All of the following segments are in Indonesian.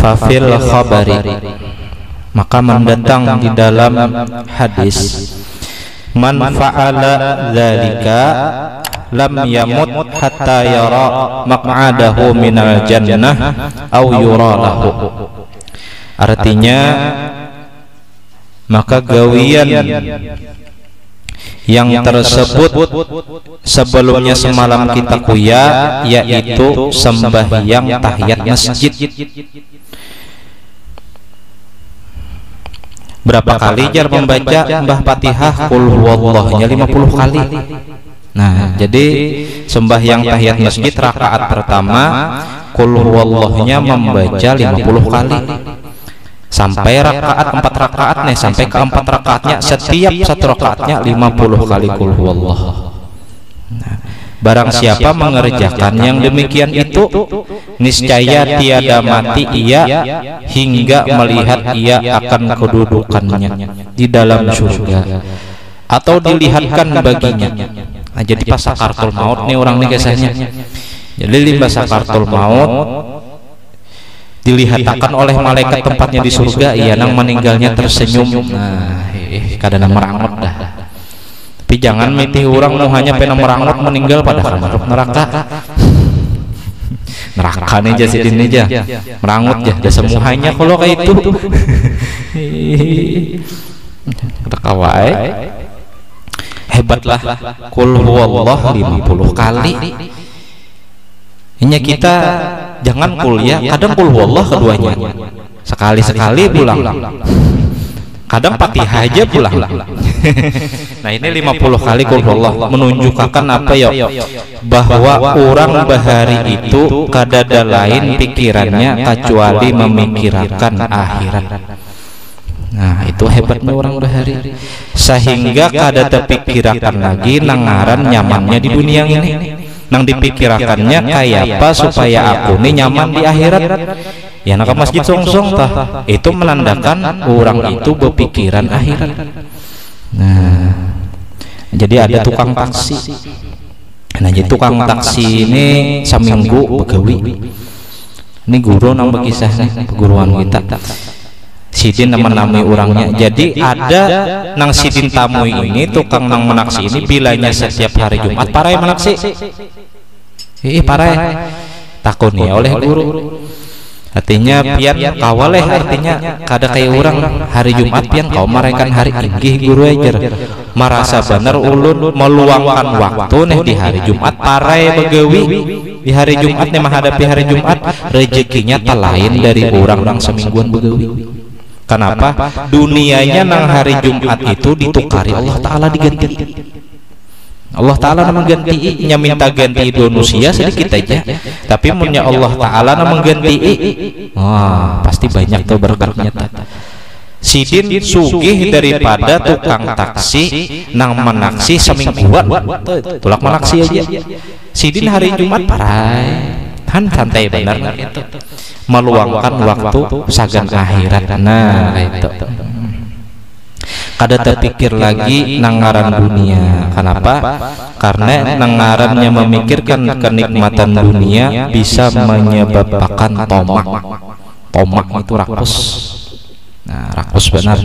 Fafil khabari, maka mendatang di dalam hadis, man fa'ala dzalika lam yamut hatta yara maq'adahu minal jannah aw yura lahu. Artinya, maka gawian yang tersebut sebelumnya semalam kita kuya, yaitu sembahyang tahiyat masjid. Berapa kali jar membaca Mbah Fatihah qul huwallahnya 50 kali. Nah, jadi sembahyang tahiyat masjid rakaat pertama qul huwallahnya membaca 50 kali. Sampai rakaat 4 rakaat nih, sampai ke 4 rakaatnya setiap satu rakaatnya 50 kali qul huwallah. Nah, barang siapa mengerjakan yang demikian itu, niscaya tiada mati ia hingga melihat ia akan kedudukannya di dalam surga atau dilihatkan baginya. Nah, jadi pas sakaratul maut nih orang nih kisahnya. Jadi pas sakaratul maut dilihatkan oleh malaikat tempatnya di surga, ia nang meninggalnya tersenyum. Nah, kadang merangot dah. Tapi jangan miti orang nu hanya pena merangot meninggal padahal masuk neraka. Neraka nih aja sidin aja. Merangot aja, ada semuanya kalau kayak itu. Terkawai. Hebatlah qul huwallah 50 kali. Hanya kita jangan kuliah, kadang qul huwallah keduanya. Sekali-sekali pulang. Kadang Fatihah aja pulang. Nah, ini 50 kali qul huwallah menunjukkan apa ya? Bahwa orang bahari itu kadada lain pikirannya kecuali memikirkan akhirat. Nah, itu hebatnya orang bahari. Sehingga kadada pikirakan lagi nangaran nyamannya di dunia ini. Nang dipikirakannya kayak apa supaya aku nih nyaman di akhirat. Ya nak masjid songsong tah, itu menandakan orang itu berpikiran akhirat. Nah, jadi ada tukang taksi. Nah, jadi tukang taksi ini seminggu begawi. Ini guru nang berkisah nih, guruan kita. Sidin nama-namai orangnya. Jadi ada nang sidin tamu ini, tukang nang menaksi ini bilanya setiap hari Jumat parai menaksi. Parai takun ya oleh guru. Artinya pian kawaleh, artinya kada kayak orang hari Jumat pian kau maraikan hari inggih guru ajar. Marasa bener ulun meluangkan waktu nih di hari Jumat parai begawi di hari Jumat nih menghadapi hari Jumat, rezekinya tak lain dari orang nang semingguan begawi. Kenapa? Dunianya nang hari Jumat itu ditukari Allah Ta'ala, diganti. Allah Ta'ala nama ganti, nya minta ganti Indonesia sedikit aja, tapi punya Allah Ta'ala nama ganti, wah pasti banyak tuh berkatnya. Sidin sugih daripada tukang taksi nang menaksi semingguan, tulak menaksi aja. Sidin hari Jumat parai kan santai benar itu, meluangkan waktu sagan akhirat. Nah itu kada terpikir lagi nangaran dunia. Kenapa? Karena nangarannya memikirkan kenikmatan dunia bisa menyebabkan tomak. Tomak itu rakus. Nah, rakus benar.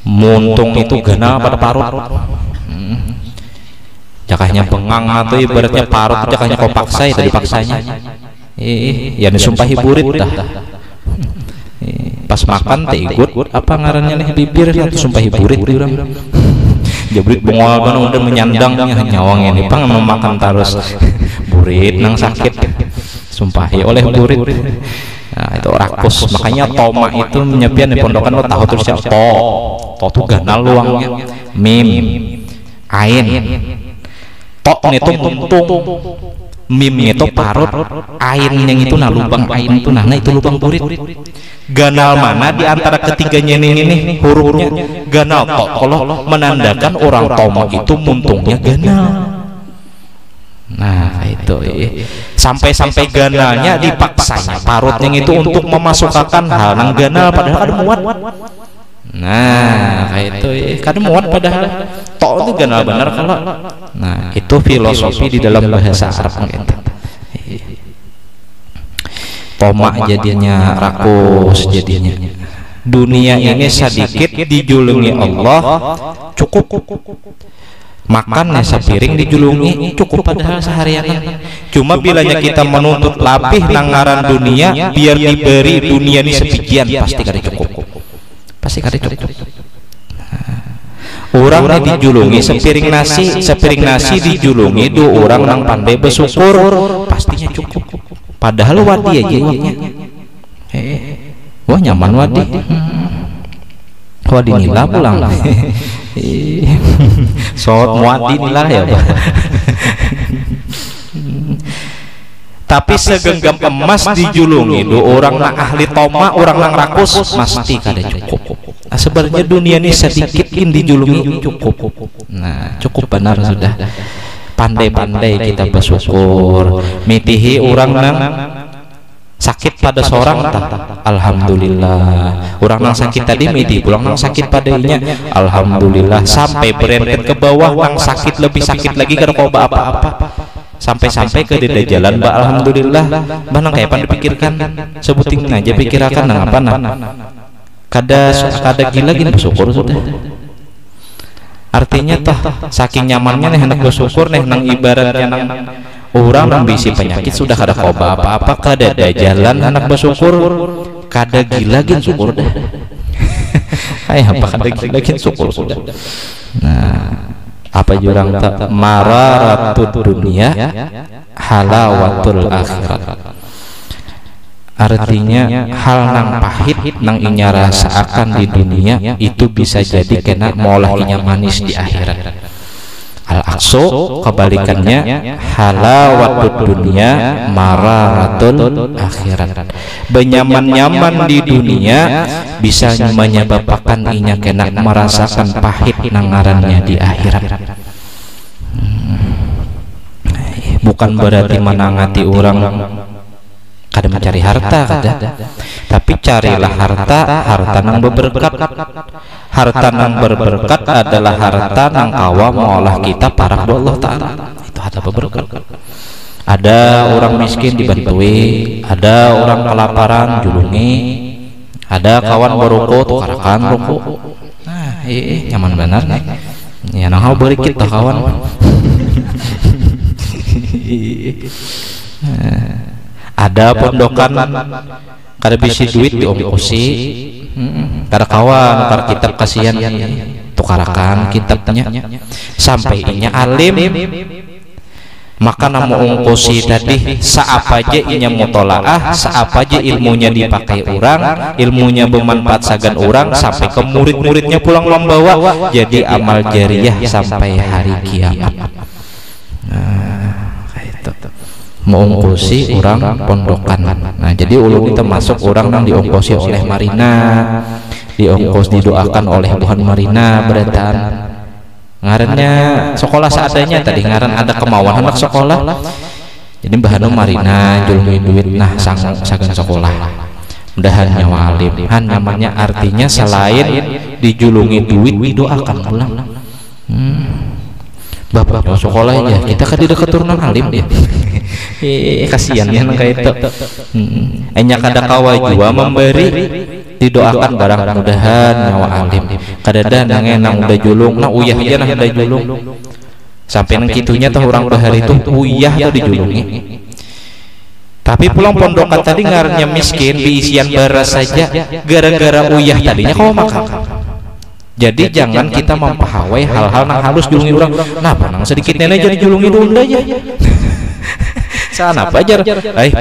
Muntung itu ganal pada parut. Jakahnya bengang atau ibaratnya parut, jakahnya kau paksa tadi paksanya. Ya disumpah hiburit dah. Pas makan teh ikut apa ngarannya nih bibir atau sumpah hiburit urang. Jabrit bengol kan udah menyandangnya nyawang ini pang memakan terus burit nang sakit sumpahi oleh burit. Nah, itu rakus. Makanya toma itu menyepian di pondokan lo tahu terus ya to tuh ganal luangnya. Mim ain tok itu muntung, mim itu parut, ain yang itu nah lubang ain itu nah itu lubang burit. Ganal mana di antara ketiganya ini hurufnya ganal tok kalau menandakan orang tomok itu muntungnya ganal. Nah itu sampai ganalnya dipaksanya parutnya itu untuk memasukkan hal nang ganal padahal ada muat. Nah itu kada muat padahal tok itu ganal benar kalau. Nah itu filosofi di dalam bahasa Arab. tomak jadinya, rakus jadinya. Dunia ini sedikit dijulungi Allah cukup, makannya sepiring dijulungi cukup padahal seharian. Cuma bilanya kita menuntut lapih nangaran dunia biar diberi dunia ini sepijian, pasti kada cukup, pasti kada cukup. Orang yang dijulungi sepiring nasi dijulungi dua orang yang pandai bersyukur pastinya cukup. Padahal wadi aja uangnya. Wah nyaman wadi. Wadi nila pulang. Soal wadi nila ya Pak. Tapi segenggam emas dijulungi dua orang yang ahli toma, orang yang rakus pasti kada cukup. Nah, sebenarnya dunia ini sedikit dijulungi cukup. Nah cukup benar sudah. Pandai-pandai kita bersyukur, mitihi orang nang sakit pada seorang alhamdulillah, orang nang sakit tadi miti pulang nang sakit padanya alhamdulillah, sampai berempet ke bawah nang sakit lebih sakit lagi kada kau apa-apa, sampai ke di jalan ba alhamdulillah, mana kayak pan dipikirkan sebuting aja pikirakan nang apa nang kada gila gini bersyukur sudah. Artinya toh saking nyamannya nih hendak bersyukur nih nang ibaratnya nang orang nang bisi penyakit sudah kada koba apa-apa, kada ada jalan hendak bersyukur, kada gila gin syukur dah. Apa kada gila gin syukur sudah. Nah, apa jurang tak mararatud dunia halawatul akhirat. Artinya hal nang pahit nang inya rasaakan di dunia itu bisa jadi kena molah inya manis di akhirat. Al-aqsu kebalikannya halawatud dunia mararatul akhirat. Benyaman-nyaman di dunia bisa menyebabkan inya kena merasakan pahit nangarannya di akhirat. Bukan berarti menangati orang kada mencari harta kada, tapi carilah harta nang berberkat. Harta nang berberkat adalah harta nang kawa maulah kita parak do Allah Ta'ala, itu harta berberkat. Ada orang miskin dibantui, ada orang kelaparan julungi, ada kawan berruko tukarakan ruko. Nah nyaman benar nih ya, nang beri kita kawan. Ada pondokan kada bisi duit diongkosi, kada kawan kada kitab kasihan tukarakan kitabnya sampai inya alim, maka namu ongkosi tadi saapa aja inya mutolaah, saapa aja ilmunya dipakai orang, ilmunya bermanfaat sagan orang sampai ke murid-muridnya pulang membawa jadi amal jariyah sampai hari kiamat. Mengongkosi orang pondokan. Nah jadi ulun kita masuk orang yang diongkosi oleh Marina, diongkos didoakan oleh Tuhan Marina beretan. Ngarannya sekolah seadanya tadi, ngaran ada kemauan anak sekolah. Jadi bahano Marina julungi duit nah sagan sekolah. Mudahan nyawa alim. Han namanya artinya selain dijulungi duit didoakan pulang. Bapak sekolah aja kita kan tidak keturunan alim dia. Kasihan ya kayak itu. Hanya kada kawa jua memberi didoakan barang mudahan nyawa alim. Kadada nang udah julung, nah uyah aja nang udah julung. Sampai nang kitunya tuh orang bahari itu uyah tuh dijulungi. Tapi pulang pondokan tadi ngarannya miskin diisian beras saja gara-gara uyah tadinya kau makan. Jadi jangan kita mempahawai hal-hal yang halus julungi orang. Nah, nang sedikit nenek jadi julungi dulu aja. Sana pajar.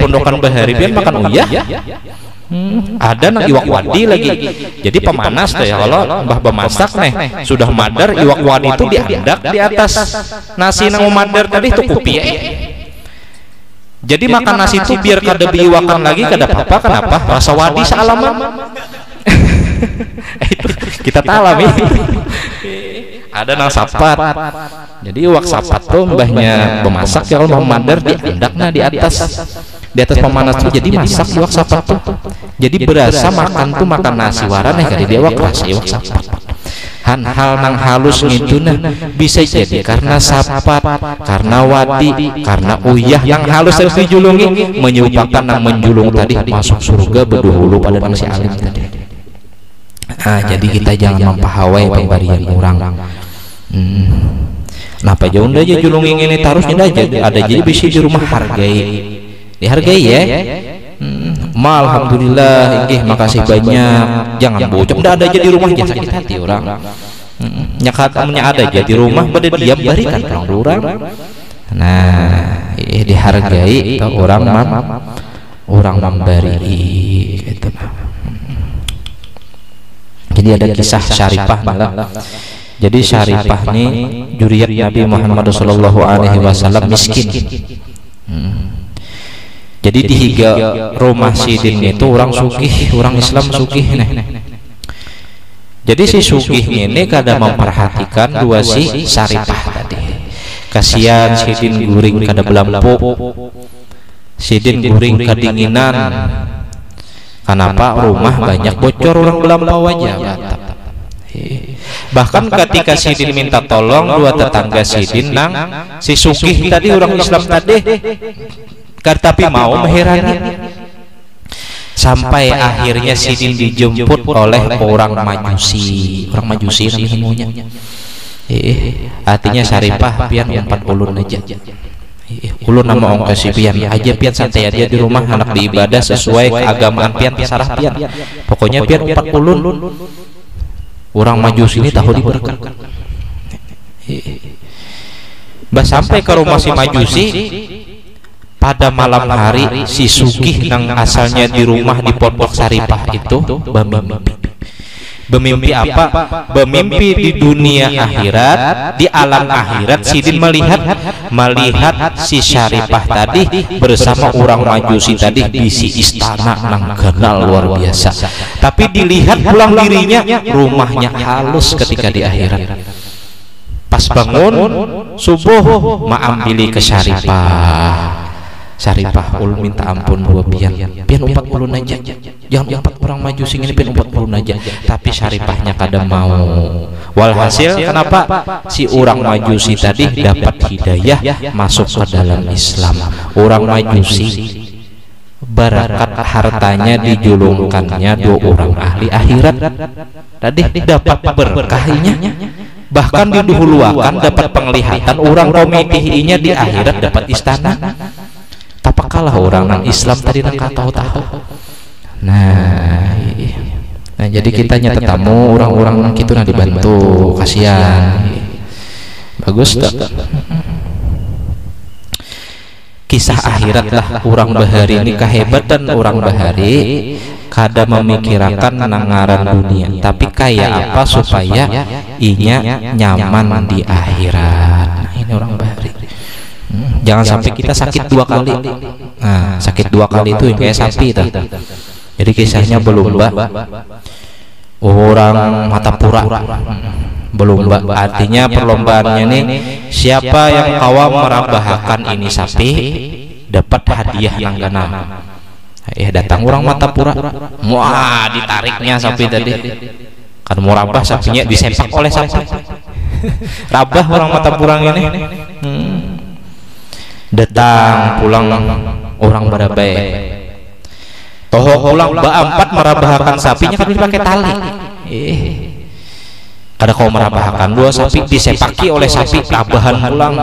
Pondokan bahari biar makan uyah. Ada nang iwak wadi lagi. Jadi pemanas deh kalau mbah bemasak nih sudah madar iwak wadi itu diandak di atas nasi nang madar tadi itu kupi. Jadi makan nasi itu biar kada biiwakan lagi kada apa-apa. Kenapa? Rasa wadi sealaman. Itu kita talami. Ada nang sapat. Jadi iwak sapat tuh mbahnya bemasak ya kalau mau madar diandaknya di atas pemanas tuh jadi masak iwak sapat tuh. Jadi berasa makan tuh makan nasi waran ya kada dia iwak rasa iwak sapat. hal nang halus ngituna bisa jadi karena sapat, karena wadi, karena uyah yang halus harus dijulungi menyupakan nang menjulung tadi masuk surga berduhulu pada si alim tadi. Jadi kita jangan mempahawai pemberian orang. Napa jauh aja julung ini tarusnya aja ada jadi bisa di rumah dihargai ya. Alhamdulillah, makasih banyak. Jangan bocok, ndak ada aja di rumah jangan sakit hati orang. Nyakatnya ada aja di rumah pada diam barikan orang. Nah, dihargai orang memberi gitu. Jadi ada kisah Syaripah malah. Jadi Syaripah ini juriyat Nabi Muhammad SAW miskin. Jadi di higa rumah sidin itu orang sugih, orang Islam sugih nih. Jadi si sugih ini kada memperhatikan dua si Syaripah tadi. Kasihan sidin guring kada belampu, sidin guring kedinginan. Kenapa rumah banyak bocor orang belampau aja. Bahkan ketika sidin minta tolong dua tetangga sidin nang si sugih tadi orang Islam tadi tapi mau mengherani sampai akhirnya sidin dijemput oleh orang majusi namanya. Artinya Syaripah pian 40 aja. Ulun nama ong kasih pian aja pian santai aja di rumah anak diibadah sesuai keagamaan pian sarah pian. Pokoknya pian 40. Orang Majusi ini tahu diberkat. Sampai ke rumah si Majusi pada malam hari si sugih nang asalnya di rumah di pondok Syaripah itu bermimpi apa? Bermimpi di dunia akhirat, di alam akhirat sidin melihat si Syaripah tadi bersama orang Majusi tadi di si istana nang kenal luar biasa. Tapi dilihat pulang dirinya rumahnya halus ketika di akhirat. Pas bangun subuh maambili ke Syaripah ul minta ampun dua pian 40 aja, jangan 4 orang Majusi ini pian 40 aja. Tapi Syaripahnya kada mau. Walhasil kenapa si orang Majusi tadi dapat hidayah masuk ke dalam Islam. Orang Majusi barakat hartanya dijulungkannya dua orang ahli akhirat tadi dapat berkahnya, bahkan didahuluakan dapat penglihatan orang komitihinya di akhirat dapat istana. Tapakalah orang nang Islam tadi nang tahu-tahu. Nah, jadi kita nyata tamu orang-orang gitu nah dibantu, kasihan. Bagus tak? Kisah akhirat lah orang bahari ini kehebatan orang bahari kada memikirkan nangaran dunia, tapi kayak apa supaya inya nyaman di akhirat. Nah, ini orang bahari. Jangan sampai kita sakit 2 kali. Nah, sakit 2 kali itu yang kayak sapi tuh. Jadi kisahnya berlomba orang Matapura. Berlomba artinya perlombaannya nih siapa yang kawam merabahakan ini sapi dapat hadiah yang ganam. Datang orang Matapura, wah ditariknya sapi tadi. Kan mau rabah sapinya disepak oleh sapi. Rabah orang Matapura ini. Datang pulang orang barabai toh pulang ba-4 merabahakan sapinya kan dipakai tali. Ada kau merabahakan 2 sapi disepaki oleh sapi tabahan pulang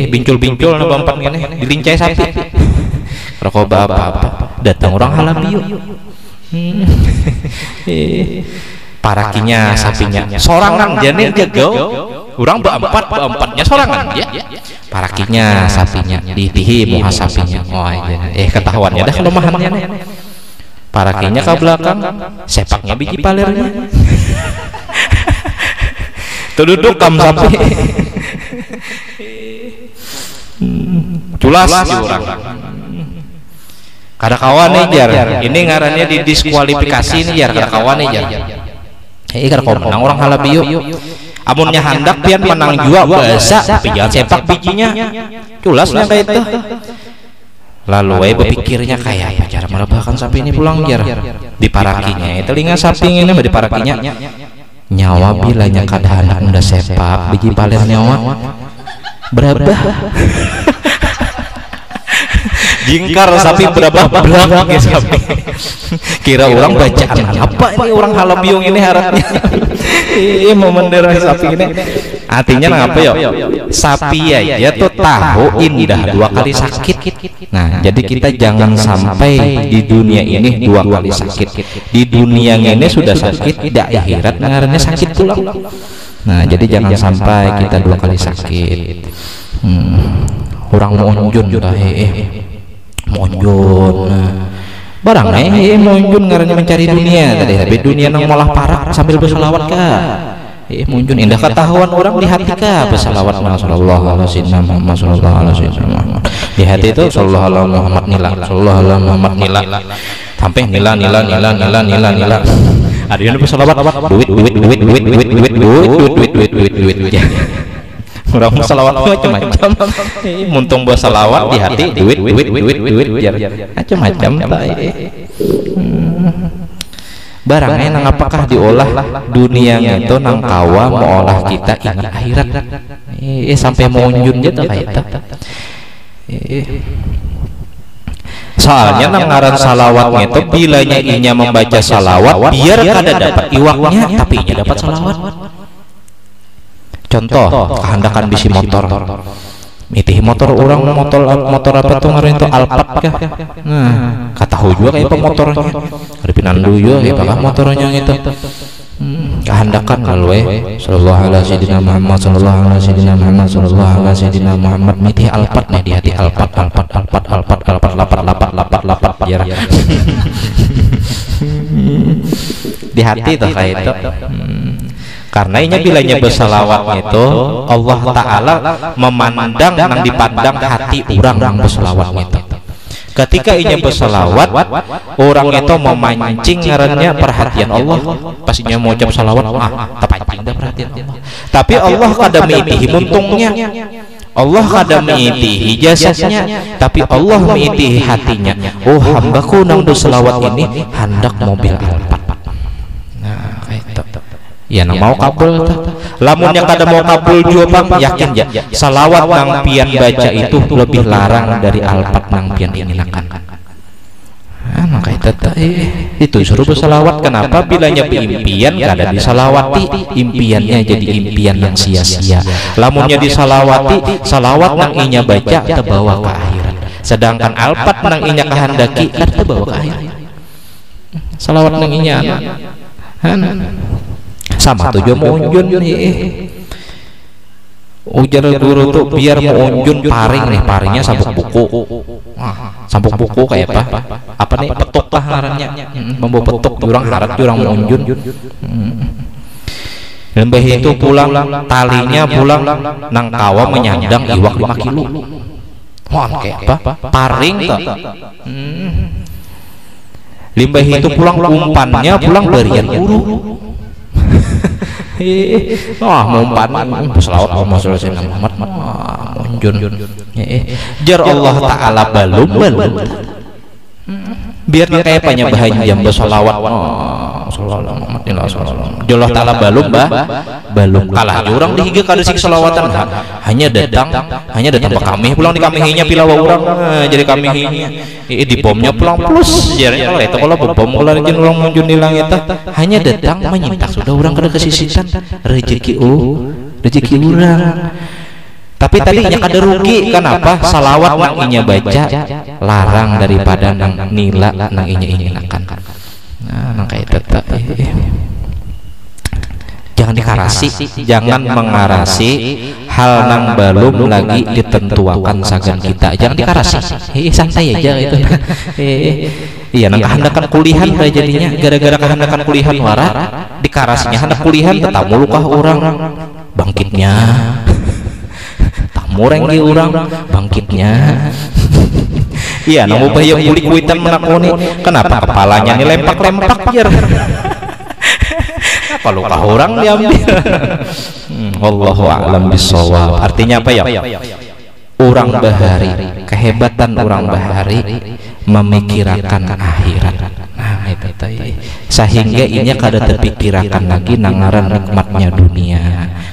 bincul-bincul na ba-4 gini dilincai sapi. Kalau kau apa-apa datang orang halabio parakinya sapinya sorangan jane jago orang ba-4-nya sorangan ya. Parakinya sapinya ditihi muha sapinya. Ketahuannya dah kelemahannya nih. Parakinya ke belakang, sepaknya biji palernya. Duduk kam sapi. Culas orang. Kada kawan jar. Ini ngarannya didiskualifikasi nih jar, kada kawan jar. Kada kawan menang orang halabiyo. Amunnya handak pian menang jua bahasa tapi jangan sepak bijinya culasnya kayak itu. Lalu berpikirnya kayak apa cara merabahakan sapi ini pulang jar di parakinya telinga sapi ini di parakinya nyawa bilanya kada anak unda sepak biji paler nyawa berapa jingkar sapi berapa belak sapi kira orang bacaan apa ini orang halabiung ini harapnya mau menderah sapi ini artinya apa ya sapi aja tuh tahu indah 2 kali sakit. Nah jadi kita jangan sampai di dunia ini 2 kali sakit. Di dunia ini sudah sakit, di akhirat ngarannya sakit tulang. Nah jadi jangan sampai kita 2 kali sakit. Orang monjun monjun barang monjun ngarannya mencari dunia tadi, tapi dunia nang malah parah sambil berselawat kah munjun indah ketahuan orang di hati kah berselawat sallallahu alaihi Muhammad sallallahu alaihi Muhammad di hati itu sallallahu alaihi Muhammad nila sallallahu alaihi Muhammad nila sampai nila ada yang berselawat duit orang selawat macam-macam muntung buat selawat di hati duit macam-macam barangnya nang apakah diolah dunia itu nang kawa mau olah kita ingat akhirat sampai mau unjun gitu kayak soalnya nang ngaran salawatnya itu bilanya inya membaca salawat biar kada dapat iwaknya tapi inya dapat salawat. Contoh kehendakan bisi motor mitih motor orang motor apa tuh ngaran itu Alphard kah nah katahu juga kayak pemotornya haripinan dulu ya pakah motornya itu kehendakan lalu sallallahu alaihi sayyidina Muhammad sallallahu alaihi sayyidina Muhammad sallallahu alaihi sayyidina Muhammad mitih Alphard nih di hati Alphard lapat biar di hati tuh kayak itu karena inya bilanya bersalawat itu Allah Ta'ala memandang nang dipandang hati orang nang bersalawat itu. Ketika inya bersalawat orang itu memancing ngarannya perhatian Allah pas inya mau ucap salawat terpancing dah perhatian Allah. Tapi Allah kada miitihi muntungnya, Allah kada miitihi jasanya, tapi Allah miitihi hatinya. Oh hambaku nang bersalawat ini hendak mobil Alphard. Nah kayak itu ya nang mau kabul lamun yang kada mau kabul juga bang yakin ya salawat nang pian baca itu lebih larang dari Alphard nang pian inginakan maka itu suruh bersalawat. Kenapa bilanya impian kada disalawati impiannya jadi impian yang sia-sia. Lamunnya disalawati salawat nang inya baca terbawa ke akhirat, sedangkan Alphard nang inya kehendaki kada terbawa ke akhirat. Salawat nang inya sama tujuan mau unjun ujar guru tuh biar mau unjun paring nih paringnya sabuk buku kayak apa nih petuk lah ngarannya membawa petuk jurang harat jurang mau unjun lembah itu pulang talinya pulang nang kawa menyandang iwak 5 kilo kayak apa paring tuh limbah itu pulang umpannya pulang berian guru mumpan selawat Muhammad munjun jar Allah Ta'ala balum biar kayak banyak bahagia jam bersolawat Allah Ta'ala balum kalah orang dihiga kada sik selawatan hanya datang ke kami pulang di kamihinya pilawa orang jadi kamihinya di bomnya pulang plus jadi kalau bom kalau rejin orang munjun di langit hanya datang menyintak sudah orang kada kesisitan rezeki orang. Tapi tadinya kada rugi kenapa salawat nang inya baca larang daripada nang nila nang inya inginakan. Nah kayak tetap jangan dikarasi, jangan mengarasi hal nang belum lagi ditentuakan sagan kita, jangan dikarasi. Santai aja itu. Iya nang kehendakan kulihan jadinya gara-gara kehendakan kulihan wara dikarasinya hendak kulihan tetap mulukah orang bangkitnya mureng di orang bangkitnya iya namu bahaya kulit kuitan menakoni kenapa kepalanya ini lempak-lempak biar apa luka orang diambil wallahu a'lam bishawab. Artinya apa ya orang bahari kehebatan orang bahari memikirkan akhirat. Nah itu sehingga inya kada terpikirakan lagi nangaran nikmatnya dunia,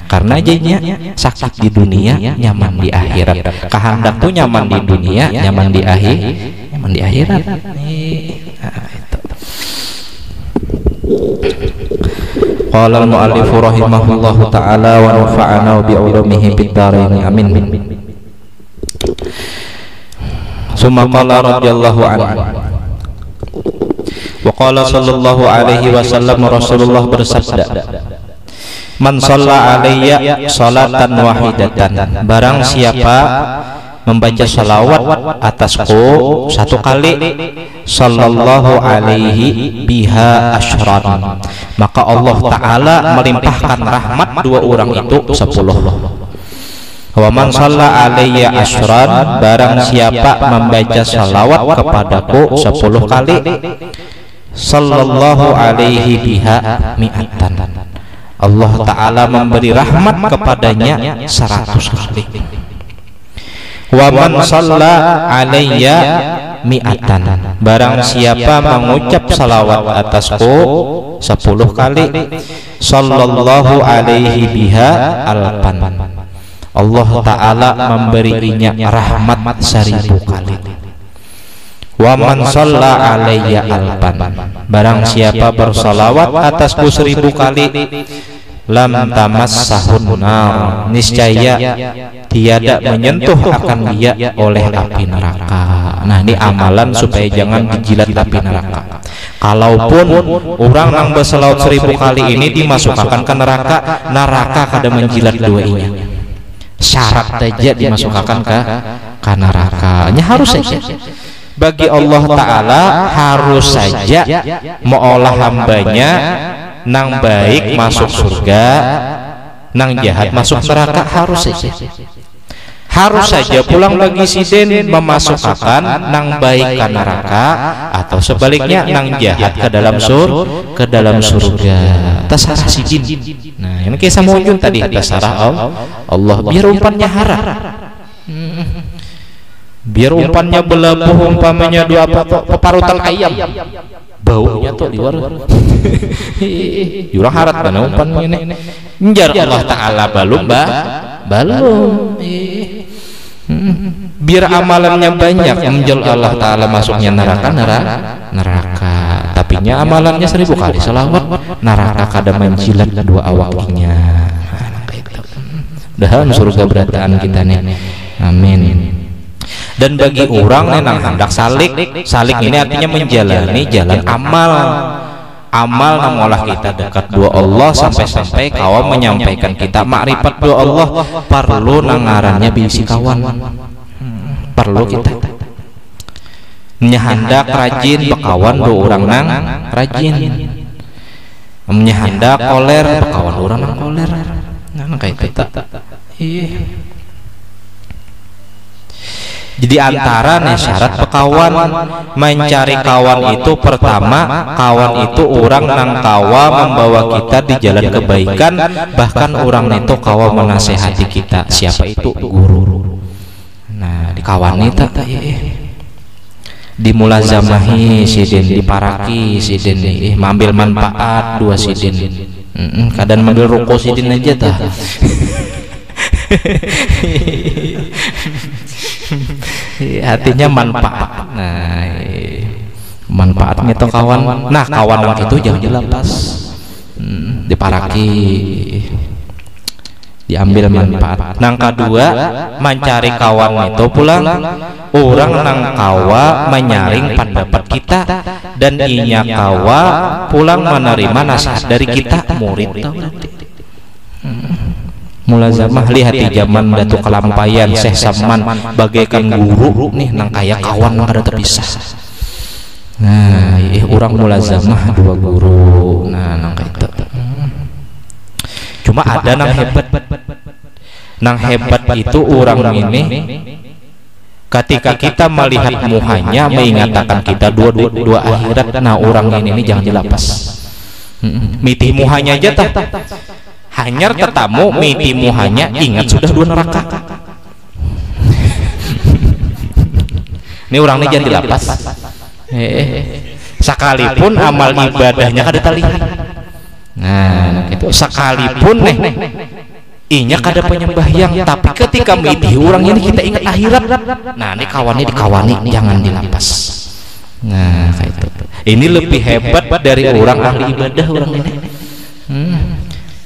karena jadinya sakit di dunia nyaman di akhirat. Kehendak tuh nyaman di dunia nyaman di akhirat. Qala al-mu'allif rahimahullahu ta'ala wa nafa'ana bi ulumihi fid dharain amin. Summa qala radhiyallahu anhu wa qala sallallahu alaihi wasallam, Rasulullah bersabda, man shalla alayya salatan wahidatan, barang siapa membaca salawat atasku satu kali, sallallahu alaihi biha asyran, maka Allah Ta'ala melimpahkan rahmat dua orang itu 10. Wa man shalla alayya asyran, barang siapa membaca salawat kepadaku 10 kali, sallallahu alaihi biha mi'atan, Allah Ta'ala memberi rahmat kepadanya 100 kali. Wa man shalla alayya mi'atan, barang siapa mengucap salawat atasku 10 kali, sallallahu alaihi biha alfan, Allah Ta'ala memberinya rahmat 1000 kali. Wa man shalla alayya alfan, barang siapa bersalawat atasku 1000 kali, lam tamassahun nar, niscaya tiada menyentuh akan dia oleh api neraka. Nah, ini amalan supaya jangan dijilat api neraka. Kalaupun orang yang bersalawat 1000 kali ini dimasukkan ke neraka, neraka kada menjilat dua ini. Syarat saja dimasukkan ke neraka. Nya harus saja. Bagi Allah Ta'ala harus saja meolah hambanya nang baik masuk surga, nang jahat masuk neraka, harus saja. Harus saja pulang bagi siden memasukkan nang baik ke neraka, atau sebaliknya nang jahat ke dalam surga. Tasarah sidin. Nah, ini kisah mujun tadi, tasarah Allah biar umpannya hara. Biar umpannya belabuh, umpamanya dua parutan ayam, baunya tuh di luar. Jurang harat mana umpan ini. Njar Allah Ta'ala balum. Biar amalannya banyak, menjel Allah Ta'ala masuknya neraka. Tapi nya amalannya 1000 kali selawat, neraka kada menjilat dua awaknya. Dahan surga berataan kita nih. Amin. Dan bagi orang yang hendak salik ini artinya menjalani jalan amal mengolah kita dekat dua Allah, sampai kawan menyampaikan kita makrifat dua Allah, perlu nangarannya bisi kawan, perlu kita menyahandak rajin bekawan dua orang nang rajin, menyahandak koler bekawan dua orang nang koler. Nah kayak kita. Jadi antara nih syarat pekawan mencari kawan itu, pertama kawan itu orang nang kawa membawa kita di jalan kebaikan, bahkan orang itu kawa menasehati kita. Siapa itu? Guru. Nah di kawan itu dimulazamahi sidin, diparaki sidin, mambil manfaat dua sidin, kadang mambil ruko sidin aja tah. Hatinya manfaat. Nah, manfaatnya itu kawan. Nah, kawan itu jangan dilepas, diparaki, diambil manfaat. Nang kedua, mencari kawan itu pulang orang nang kawa menyaring pendapat kita, dan inya kawa pulang menerima nasihat dari kita, murid. Mulazamah lihat di zaman Datuk Kelampayan Syekh Saman bagaikan guru nih nang kaya kawan ada terpisah. Nah, orang mulazamah dua guru. Nah, nang itu. Cuma ada nang hebat. Nang hebat itu orang ini ketika kita melihat muhanya mengingatkan kita dua akhirat. Nah, orang ini jangan dilapas. Mitih muhanya aja tah. Hanyar tetamu mitimu hanya ingat sudah dua neraka. Ini orangnya jangan dilapas. Sekalipun amal ibadahnya kada terlihat. Nah, itu sekalipun inya kada penyembahyang, tapi ketika mitih orang ini kita ingat akhirat. Nah, ini kawannya dikawani, jangan dilapas. Nah, kayak itu. Ini lebih hebat dari orang ahli ibadah orang ini.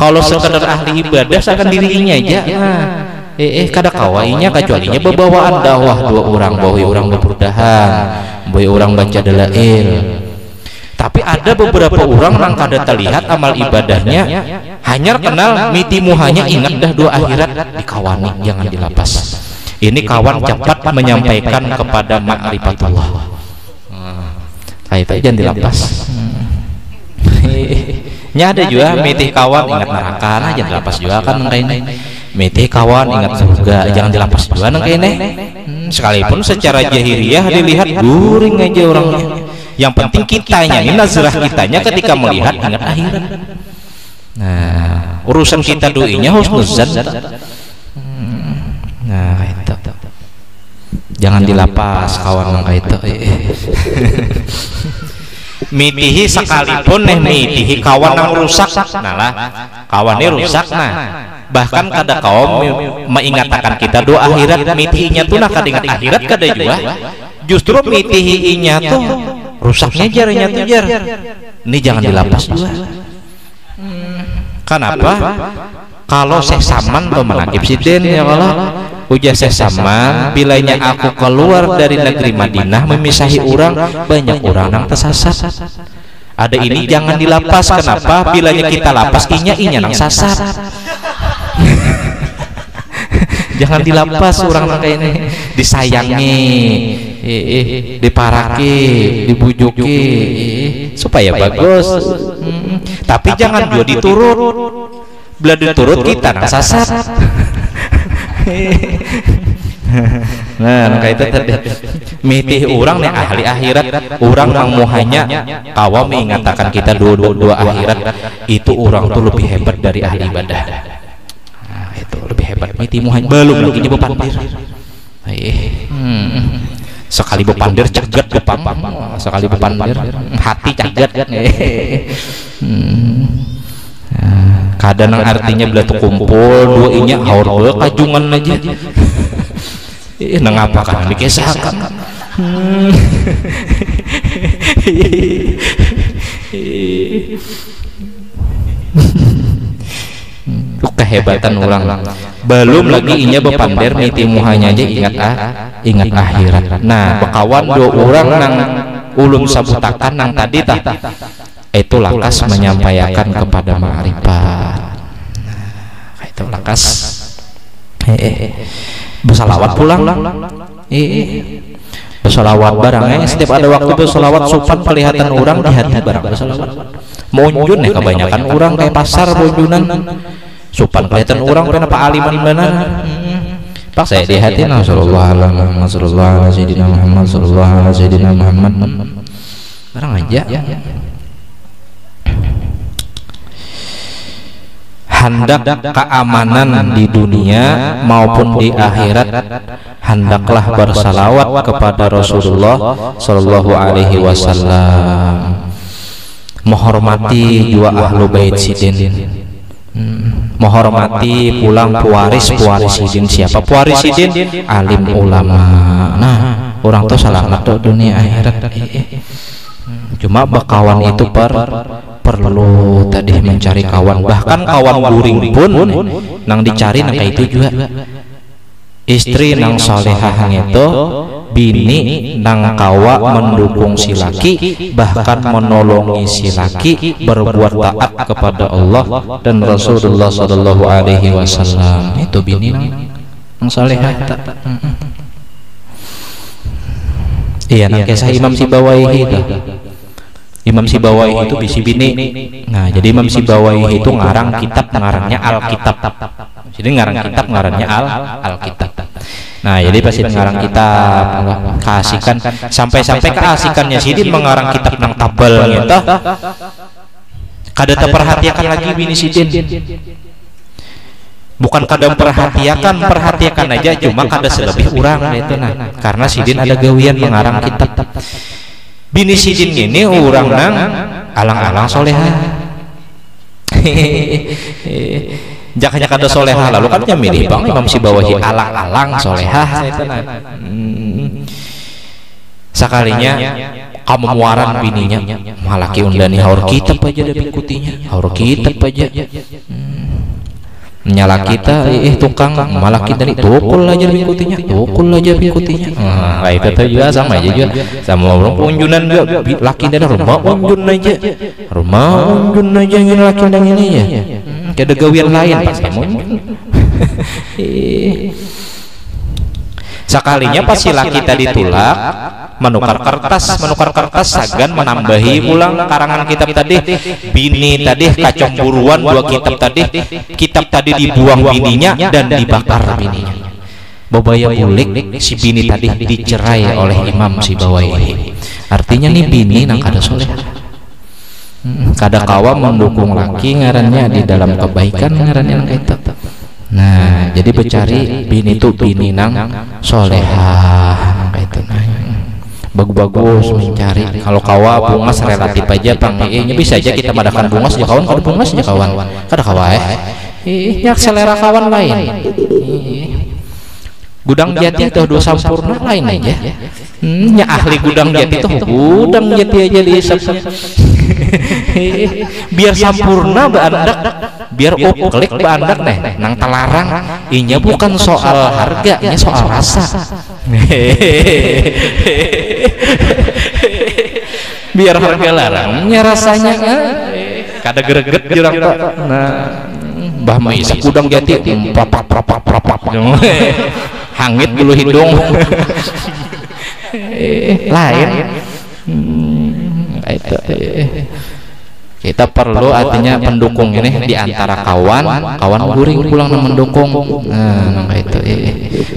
Kalau sekedar ahli ibadah seakan dirinya aja. Kada kawainya kecualinya bebawaan dakwah dua orang, bawa orang berperdahan, bawa orang baca dalail. Tapi ada beberapa orang yang kada terlihat amal ibadahnya, hanya kenal mitimu hanya ingat dah dua akhirat, dikawani jangan dilapas. Ini kawan cepat menyampaikan kepada ma'rifatullah. Kayak itu jangan dilapas. Ada juga mitih kawan ingat neraka, nah jangan dilapas juga kan ini. Mitih kawan ingat surga, jangan dilapas juga nang kene. Sekalipun secara jahiliyah dilihat guring aja orangnya. Yang penting kitanya, ini nazarah kitanya ketika melihat ingat akhirat. Nah, urusan kita doinya husnuzan. Nah, itu. Jangan dilapas kawan kayak itu. Mitihi sekalipun mitihi kawan yang rusak, nah lah kawannya rusak, nah bahkan kada kaum mengingatkan kita doa akhirat, mitihinya tuh nak kada ingat akhirat kada juga, justru mitihinya tuh rusaknya jarnya tuh jar. Ini jangan dilapas juga. Kenapa? Kalau sesaman atau menakib siden ya Allah, ujar sesaman bilanya aku keluar dari negeri Madinah memisahi orang, banyak orang yang tersasar. Ada ini jangan dilapas. Kenapa? Bilanya kita lapas inya nang sasar. Jangan dilapas orang kayak ini, disayangi, diparaki, dibujuki supaya bagus. Tapi jangan juga diturut. Bila diturut kita nang sasar. Nah, kayak itu tadi mitih orang nih ahli akhirat, orang yang muhanya kawam mengatakan kita dua akhirat, itu orang tuh lebih hebat dari ahli ibadah. Nah, itu lebih hebat mitih muhanya, belum lagi dia bepandir. Sekali bepandir cagat bepam, sekali bepandir hati cagat. Kadang artinya bila tuh kumpul dua inya haur kajungan aja. Nang apa kan dikesahkan. Kehebatan orang. Belum lagi inya bepander mitimu hanya aja ingat akhirat. Nah, bekawan dua orang nang ulun sabutakan nang tadi tah. Itu lakas menyampaikan kepada ma'rifat. Nah, itu lakas bersalawat pulang. Bersalawat barangnya setiap ada waktu bersalawat sopan kelihatan orang di hati barang bersalawat. Monjun ya kebanyakan orang kayak pasar monjunan. Sopan kelihatan orang kenapa aliman benar. Pak saya di hati Rasulullah Muhammad barang aja. Hendak keamanan di dunia maupun di akhirat, hendaklah bersalawat kepada Rasulullah Shallallahu Alaihi Wasallam. Menghormati dua ahlu bait sidin, menghormati pulang pewaris sidin. Siapa pewaris sidin? Alim ulama. Nah, orang tuh selamat tuh dunia akhirat. Cuma bakawan itu perlu tadi mencari kawan, bahkan kawan guring pun nang dicari nang kayak itu juga. Istri nang salehah itu, bini nang kawa mendukung si laki, bahkan menolongi si laki berbuat taat kepada Allah dan Rasulullah Sallallahu Alaihi Wasallam. Itu bini nang salehah. Iya, nang kisah Imam Sibawaihi itu. Imam Sibawaihi itu bisi bini. Nah, jadi Imam Sibawaihi itu ngarang kitab, ngarangnya Alkitab. Jadi ngarang kitab, ngarangnya Alkitab. Nah, jadi pasti ngarang kitab, keasikan sampai keasikannya Sidin mengarang kitab nang tabel gitu. Kada terperhatikan lagi bini Sidin. Bukan kada perhatikan aja, cuma kada selebih urang gitu. Nah, karena Sidin ada gawian mengarang kitab. bini sidin ini orang nang alang-alang soleha. Jakanya kada soleha lalu kan nya milih bang Imam Sibawahi alang-alang soleha. Sekalinya kamu muaran bininya malaki undani haur kitab aja da bikutinya, haur kitab aja. Nyala kita tukang malaki dari tukul aja bikutinya, tukul aja bikutinya. Nah, itu tuh juga sama aja juga, sama orang unjunan juga laki dari rumah unjun aja, rumah unjun aja yang laki dan ini ya. Ada gawian lain pas kamu. Sekalinya pas si laki tadi tulak menukar kertas sagan menambahi ulang karangan kitab tadi, bini tadi kacamburuan dua kitab tadi dibuang bininya dan dibakar bininya. Bobaya bulik si bini tadi dicerai oleh Imam Sibawahi. Artinya nih bini nang kada soleh, kada kawa mendukung laki ngarannya di dalam kebaikan ngarannya nang kitab. Nah, jadi becari bini itu bini nang solehah kayak itu. Nah, bagus-bagus mencari. Kalau kawa bungas relatif aja nya bisa aja kita madakan bungas aja kawan, kalau bungas aja kawan. Kada kawa nyak selera kawan lain. Gudang jati itu dua sampurna lain aja. Nya ahli gudang jati itu gudang jati aja diisapnya. Biar sampurna beandak, biar klik beandak nih nang telarang inya bukan soal harga, nya soal rasa. Biar harga larangnya rasanya kada greget jurang pak. Nah, Mbah Maisa gudang jati prapak hangit bulu hidung lain. Itu kita perlu artinya pendukung ini di antara kawan guring pulang mendukung. Nah, itu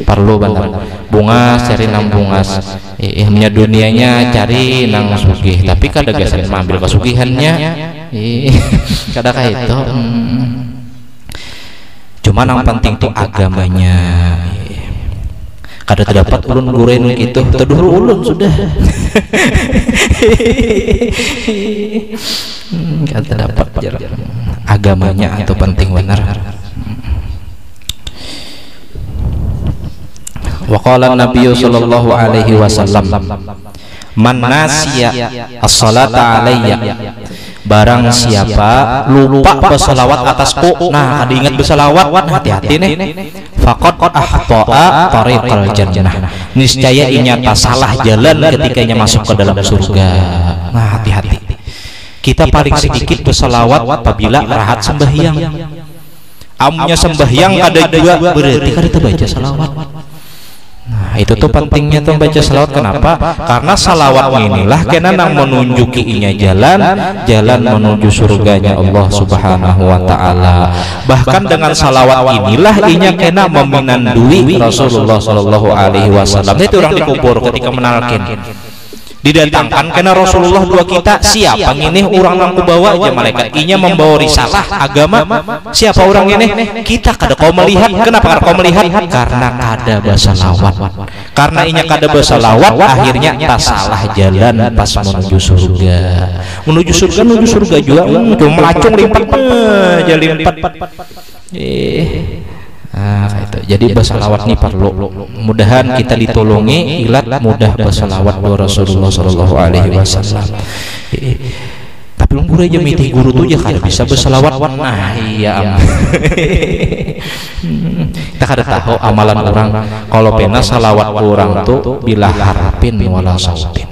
perlu benar. Bungas cari nang bungas, nya dunianya cari nang sugih, tapi kada gesan mengambil kesugihannya. Kada kayak itu. Cuma yang penting tuh agamanya. Kada terdapat ulun guren gitu, terduhur ulun sudah. Kada terdapat agamanya atau penting benar. Wa qala Nabi sallallahu alaihi wasallam, man nasiya as-salata alayya, barang siapa lupa berselawat atasku. Nah, diingat berselawat, hati-hati nih. Faqad ahta'a tariqal jannah, niscaya inyata salah jalan ketikanya masuk ke dalam surga. Nah, hati-hati. Kita paling sedikit berselawat apabila rahat sembahyang. Amnya sembahyang kada juga berarti kada baca selawat. Nah, itu tuh pentingnya tuh baca salawat. Kenapa? Karena salawat inilah kena nang menunjuki inya jalan menuju surganya Allah Subhanahu wa taala. Bahkan dengan salawat inilah inya kena meminandui Rasulullah sallallahu alaihi wasallam. Itu orang dikubur ketika menalkin. Didatangkan kena Rasulullah dua kita, siapa ini orang yang bawa aja malaikat inya membawa risalah agama. Siapa orang ini? Kita kada kau melihat. Kenapa kada kau melihat? Karena kada bersalawat. Karena inya kada bersalawat, akhirnya tak salah jalan pas menuju surga. Menuju surga juga cuma melacung limpat aja limpat. Nah, itu. Jadi bersalawat ini perlu. Mudahan kita ditolongi ilat mudah bersalawat wa Rasulullah sallallahu alaihi wasallam. Tapi guru aja miti guru tuh ya kada bisa bersalawat. Nah, iya. Kita kada tahu amalan orang. Kalau pena salawat orang tuh bila harapin wala sautin.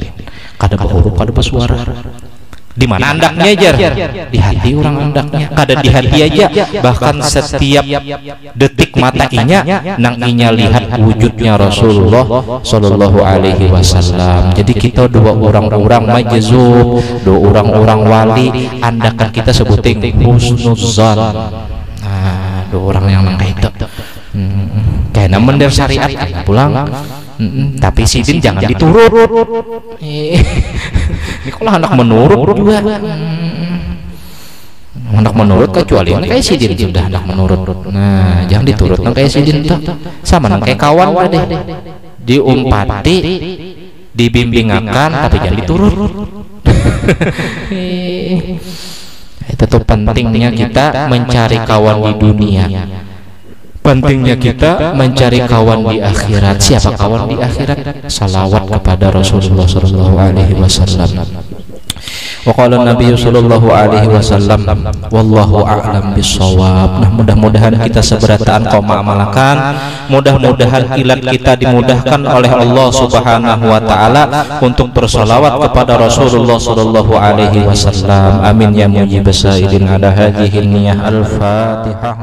Kada berhuruf, kada bersuara. Di mana andaknya jar? Di hati orang andaknya. Kada di hati aja, bahkan setiap detik mata inya nang inya lihat wujudnya Rasulullah sallallahu alaihi wasallam. Jadi kita dua orang-orang majzub, dua orang-orang wali, andakan kita sebutin husnuzan. Nah, dua orang yang nang itu. Kayaknya mendar syariat pulang. Tapi sidin jangan diturut. Ini kalau anak menurut juga. Anak menurut kecuali kayak sidin sudah anak menurut. Nah, jangan diturut kayak sidin tuh. Sama kayak kawan deh. Diumpati dibimbingakan tapi jangan diturut. Itu tuh pentingnya kita mencari kawan di dunia, pentingnya kita mencari kawan di akhirat. Siapa kawan di akhirat? Salawat kepada Rasulullah sallallahu alaihi wasallam. Wa qala Nabi sallallahu alaihi wasallam, wallahu a'lam bissawab. Nah, mudah-mudahan kita seberataan kaum amalkan, mudah-mudahan ilat kita dimudahkan oleh Allah Subhanahu wa taala untuk bersolawat kepada Rasulullah sallallahu alaihi wasallam. Amin ya mujibas sa'ilin. Ala hadhihi niyah al-Fatihah.